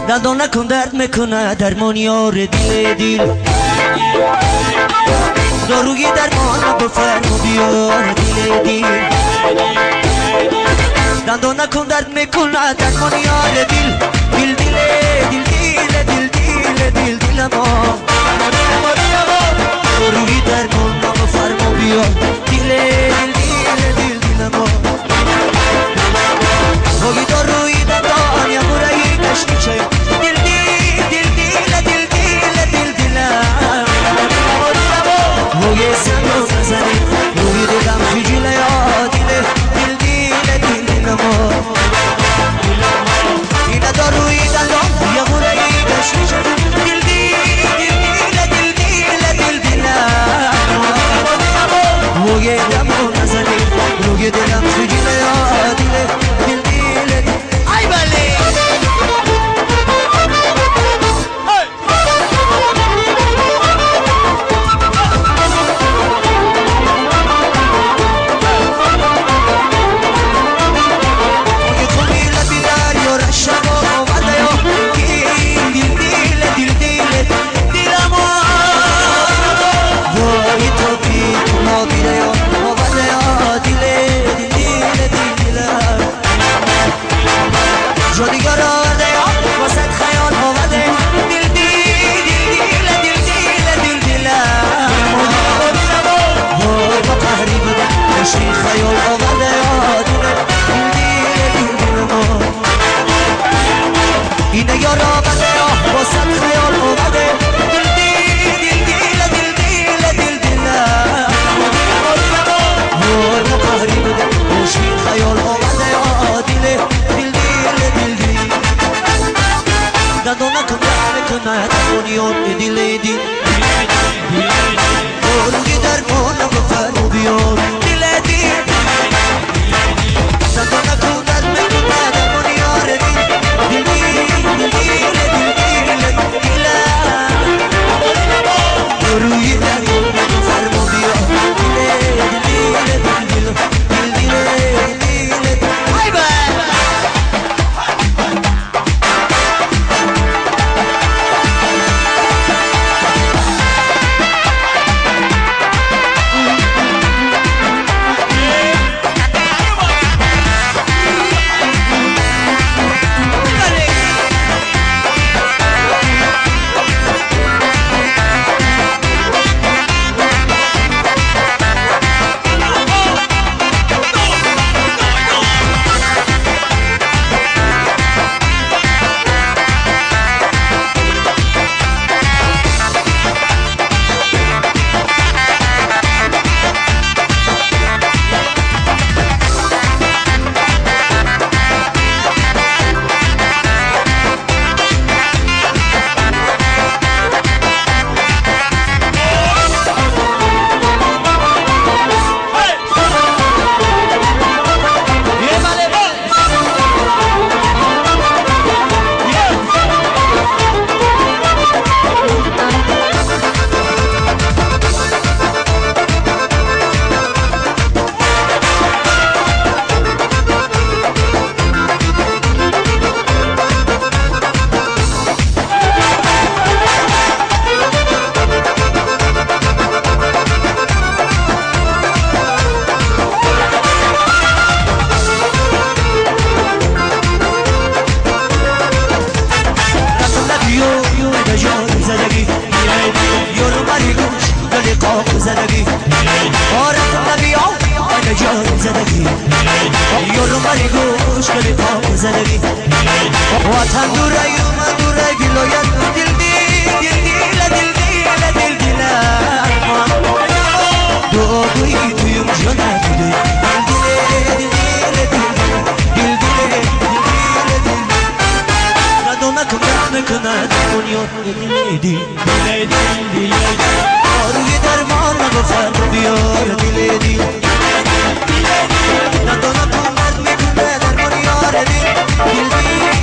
دندان نکن درد میکنه درمان یار دل دل داروی درمان بفرما بیار دل دل دندان نکن درد میکنه درمان یار دل دل دل دل دل دل دل دل دل ما داروی درمان بفرما بیار دل دل دل دل ما روی داروی دندان یا برای کشتی چه دل دل دل دل دل دل دل دل روی سنو نزنی روی دلم خجیله یا دل دل دل دل دل ما این داروی دندان یا برای کشتی چه دل دل دل دل دل دل دل روی دمو نزنی روی دلم خجیله یا دل دل دل دل ای بله آروی درمان بفرما بیار دل دل ندانم تو مرد میکنه درمان یار دل دل